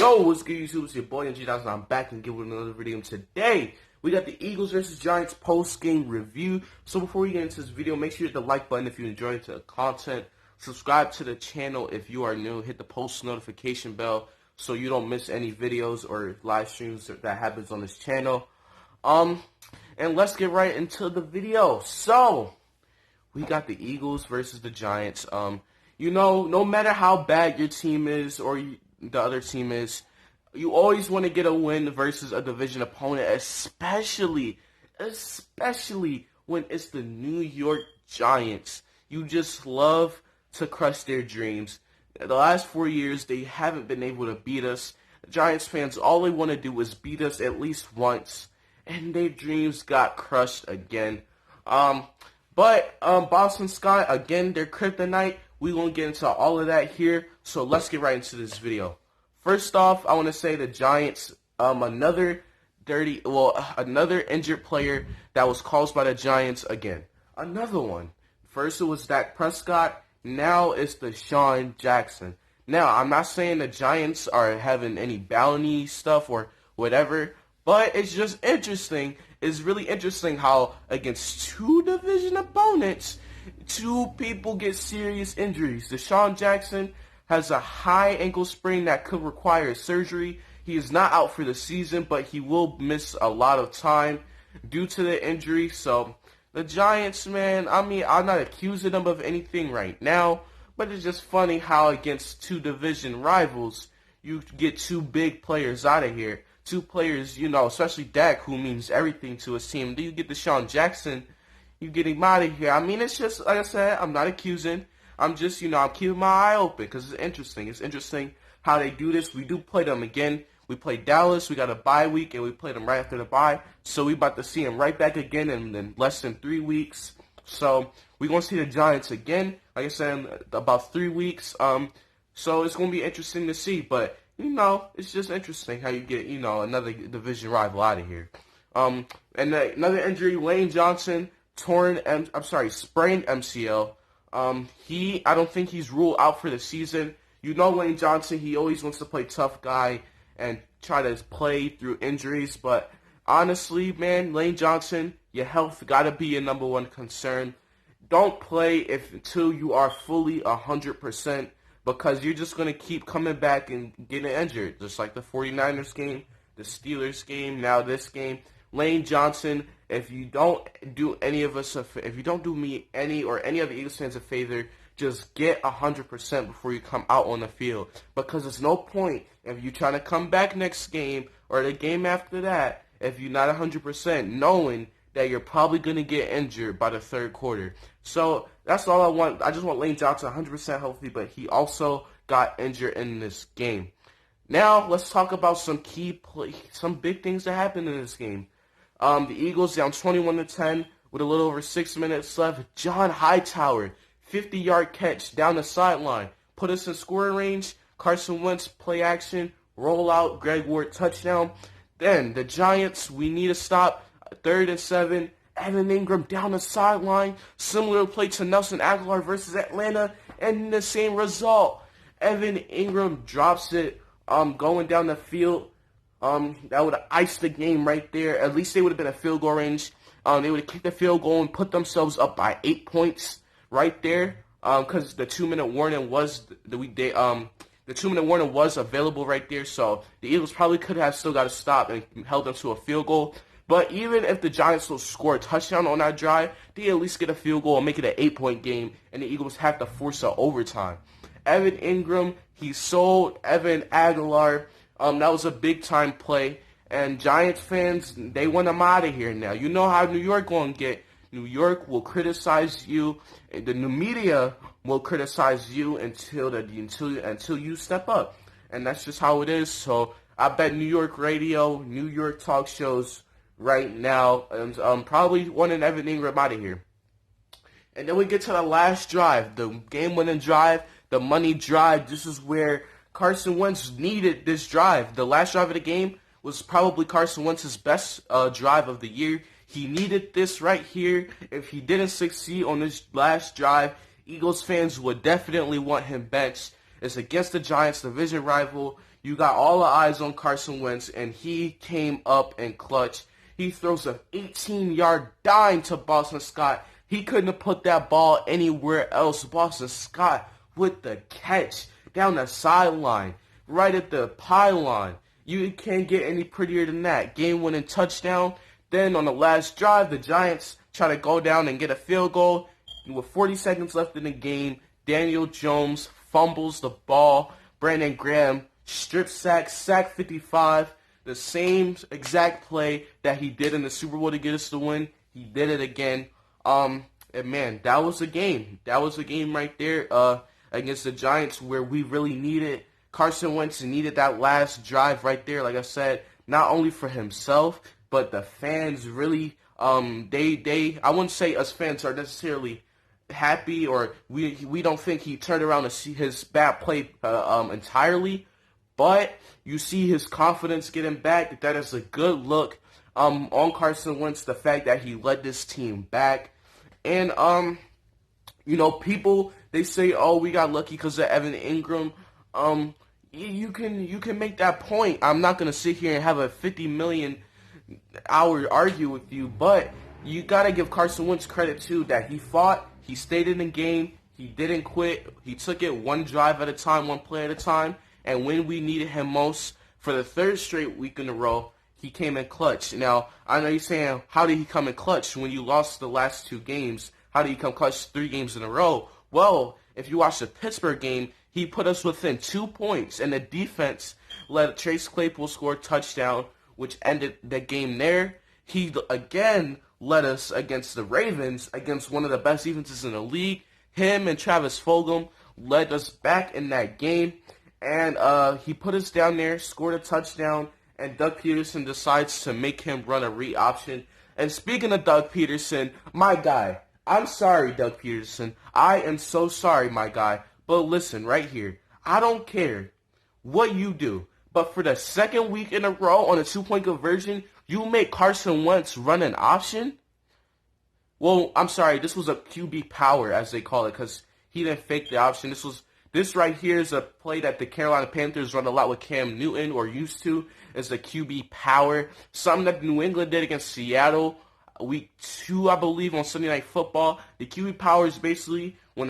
Yo, what's good, YouTube? It's your boy MG. I'm back and giving another video. Today, we got the Eagles versus Giants post-game review. So before we get into this video, make sure you hit the like button if you enjoyed the content. Subscribe to the channel if you are new. Hit the post notification bell so you don't miss any videos or live streams that happens on this channel. And let's get right into the video. So, we got the Eagles versus the Giants. You know, no matter how bad your team is or the other team is, you always want to get a win versus a division opponent, especially when it's the New York Giants. You just love to crush their dreams. The last 4 years, they haven't been able to beat us. The Giants fans, all they want to do is beat us at least once, and their dreams got crushed again. But Boston Scott, again, their kryptonite. We're going to get into all of that here, so let's get right into this video. First off, I want to say the Giants, another injured player that was caused by the Giants again. Another one. First it was Dak Prescott, now it's Deshaun Jackson. Now, I'm not saying the Giants are having any bounty stuff or whatever, but it's just interesting. It's really interesting how against two division opponents, two people get serious injuries. Deshaun Jackson has a high ankle sprain that could require surgery. He is not out for the season, but he will miss a lot of time due to the injury. So, the Giants, man, I mean, I'm not accusing them of anything right now, but it's just funny how against two division rivals, you get two big players out of here. Two players, you know, especially Dak, who means everything to his team. Then you get Deshaun Jackson, you get him out of here. I mean, it's just, like I said, I'm not accusing. I'm just, you know, I'm keeping my eye open because it's interesting. It's interesting how they do this. We do play them again. We play Dallas. We got a bye week, and we play them right after the bye. So we about to see them right back again in less than 3 weeks. So we're going to see the Giants again, like I said, in about 3 weeks. So it's going to be interesting to see. But, you know, it's just interesting how you get, you know, another division rival out of here. And another injury, Lane Johnson, sprained MCL. I don't think he's ruled out for the season. You know Lane Johnson, he always wants to play tough guy and try to play through injuries. But honestly, man, Lane Johnson, your health got to be your number one concern. Don't play until you are fully 100%, because you're just going to keep coming back and getting injured. Just like the 49ers game, the Steelers game, now this game. Lane Johnson, if you don't do me any or any other Eagles fans a favor, just get 100% before you come out on the field. Because there's no point if you're trying to come back next game or the game after that, if you're not 100%, knowing that you're probably going to get injured by the third quarter. So that's all I want. I just want Lane Johnson 100% healthy, but he also got injured in this game. Now let's talk about some big things that happened in this game. The Eagles down 21-10 with a little over 6 minutes left. John Hightower, 50-yard catch down the sideline, put us in scoring range. Carson Wentz, play action, roll out, Greg Ward, touchdown. Then the Giants, we need a stop. 3rd and 7. Evan Ingram down the sideline. Similar play to Nelson Aguilar versus Atlanta, and the same result. Evan Ingram drops it, going down the field. That would have iced the game right there. At least they would have been a field goal range. They would have kicked the field goal and put themselves up by 8 points right there. Because the 2-minute warning was the 2-minute warning was available right there. So the Eagles probably could have still got a stop and held them to a field goal. But even if the Giants will score a touchdown on that drive, they at least get a field goal and make it an 8-point game, and the Eagles have to force an overtime. Evan Ingram, he sold Evan Aguilar. That was a big-time play. And Giants fans, they want him out of here now. You know how New York going to get. New York will criticize you. The new media will criticize you until you step up. And that's just how it is. So I bet New York radio, New York talk shows right now, and probably wanting Evan Ingram out of here. And then we get to the last drive, the game-winning drive, the money drive. This is where Carson Wentz needed this drive. The last drive of the game was probably Carson Wentz's best drive of the year. He needed this right here. If he didn't succeed on this last drive, Eagles fans would definitely want him benched. It's against the Giants, division rival. You got all the eyes on Carson Wentz, and he came up in clutch. He throws an 18-yard dime to Boston Scott. He couldn't have put that ball anywhere else. Boston Scott with the catch down the sideline, right at the pylon. You can't get any prettier than that. Game-winning touchdown. Then on the last drive, the Giants try to go down and get a field goal. With 40 seconds left in the game, Daniel Jones fumbles the ball. Brandon Graham strip sack 55. The same exact play that he did in the Super Bowl to get us the win. He did it again. And man, that was a game. That was a game right there against the Giants where we really needed Carson Wentz needed that last drive right there. Like I said, not only for himself, but the fans really I wouldn't say us fans are necessarily happy, or we don't think he turned around to see his bad play entirely, but you see his confidence getting back. That is a good look on Carson Wentz, the fact that he led this team back. And people, they say, oh, we got lucky because of Evan Ingram. You can make that point. I'm not gonna sit here and have a 50 million hour argue with you, but you gotta give Carson Wentz credit too, that he fought, he stayed in the game, he didn't quit, he took it one drive at a time, one play at a time, and when we needed him most, for the third straight week in a row, he came in clutch. Now, I know you're saying, how did he come in clutch when you lost the last 2 games? How did he come clutch 3 games in a row? Well, if you watch the Pittsburgh game, he put us within 2 points, and the defense let Chase Claypool score a touchdown, which ended the game there. He, again, led us against the Ravens, against one of the best defenses in the league. Him and Travis Fulgham led us back in that game, and he put us down there, scored a touchdown, and Doug Peterson decides to make him run a read option. And speaking of Doug Peterson, my guy, I'm sorry, Doug Peterson. I am so sorry, my guy. But listen, right here, I don't care what you do, but for the second week in a row on a 2-point conversion, you make Carson Wentz run an option? Well, I'm sorry, this was a QB power, as they call it, because he didn't fake the option. This right here is a play that the Carolina Panthers run a lot with Cam Newton, or used to, is the QB power. Something that New England did against Seattle week 2, I believe, on Sunday Night Football. The QB power is basically when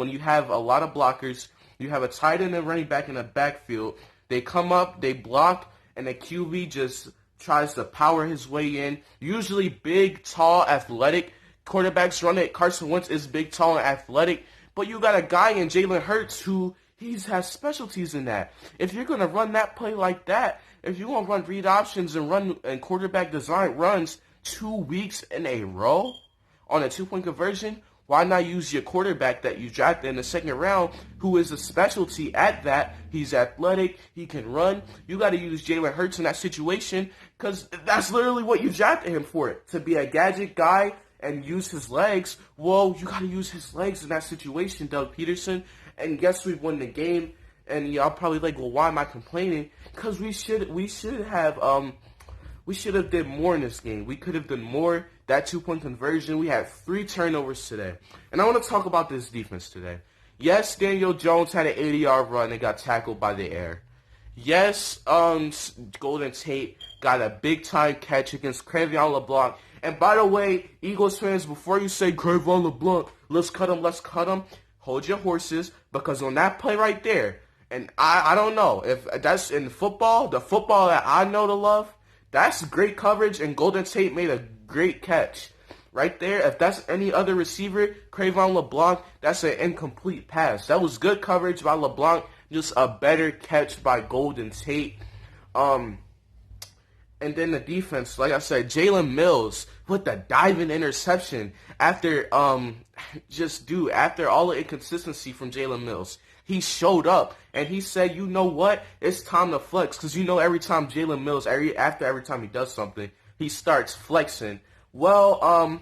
you have a lot of blockers, you have a tight end and running back in the backfield. They come up, they block, and the QB just tries to power his way in. Usually big, tall, athletic quarterbacks run it. Carson Wentz is big, tall, and athletic. But you got a guy in Jalen Hurts who has specialties in that. If you're going to run that play like that, if you're going to run read options and quarterback design runs 2 weeks in a row on a 2-point conversion, why not use your quarterback that you drafted in the second round, who is a specialty at that? He's athletic, he can run. You got to use Jalen Hurts in that situation, because that's literally what you drafted him for, to be a gadget guy and use his legs. Well, you got to use his legs in that situation, Doug Peterson. And guess we won the game. And y'all probably like, well, why am I complaining? Because we should have did more in this game. We could have done more. That 2-point conversion, we had 3 turnovers today. And I want to talk about this defense today. Yes, Daniel Jones had an 80-yard run and got tackled by the air. Yes, Golden Tate got a big-time catch against Cre'Von LeBlanc. And by the way, Eagles fans, before you say Cre'Von LeBlanc, let's cut him, hold your horses, because on that play right there, and I don't know, if that's in football, the football that I know to love, that's great coverage, and Golden Tate made a great catch. Right there, if that's any other receiver, Cre'Von LeBlanc, that's an incomplete pass. That was good coverage by LeBlanc, just a better catch by Golden Tate. And then the defense, like I said, Jalen Mills with the diving interception after all the inconsistency from Jalen Mills. He showed up, and he said, you know what? It's time to flex, because every time Jalen Mills, after every time he does something, he starts flexing. Well,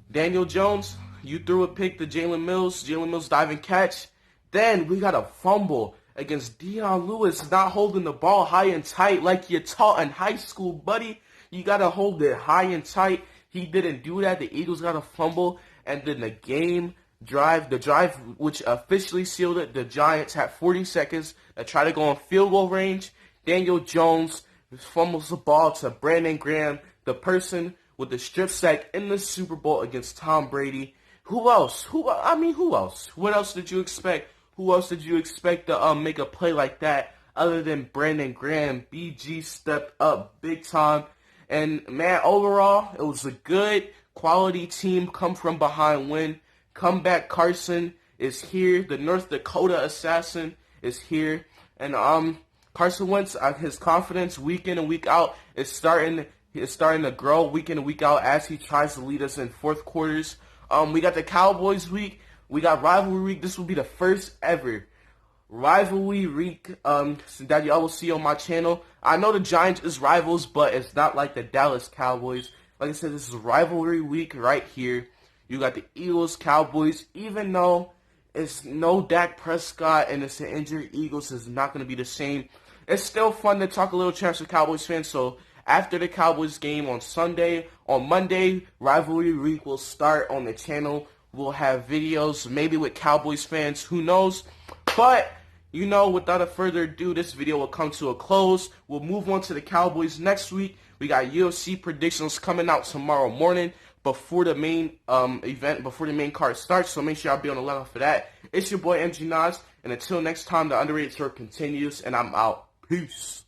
Daniel Jones, you threw a pick to Jalen Mills diving catch. Then we got a fumble against Dion Lewis, not holding the ball high and tight like you're taught in high school, buddy. You got to hold it high and tight. He didn't do that. The Eagles got a fumble, and then the game the drive which officially sealed it. The Giants had 40 seconds to try to go on field goal range. Daniel Jones fumbles the ball to Brandon Graham, the person with the strip sack in the Super Bowl against Tom Brady. Who else? Who else? What else did you expect? Who else did you expect to make a play like that other than Brandon Graham? BG stepped up big time. And, man, overall, it was a good quality team come from behind win. Comeback Carson is here. The North Dakota assassin is here. And Carson Wentz, his confidence week in and week out is starting to grow week in and week out as he tries to lead us in fourth quarters. We got the Cowboys week. We got rivalry week. This will be the first ever rivalry week that y'all will see on my channel. I know the Giants is rivals, but it's not like the Dallas Cowboys. Like I said, this is rivalry week right here. You got the Eagles, Cowboys. Even though it's no Dak Prescott and it's an injured Eagles, it's not going to be the same. It's still fun to talk a little trash to Cowboys fans. So after the Cowboys game on Monday, rivalry week will start on the channel. We'll have videos, maybe with Cowboys fans, who knows. But, you know, without a further ado, this video will come to a close. We'll move on to the Cowboys next week. We got UFC predictions coming out tomorrow morning before the main before the main card starts. So make sure y'all be on the lookout for that. It's your boy MG Nas, and until next time, the underrated tour continues, and I'm out. Peace.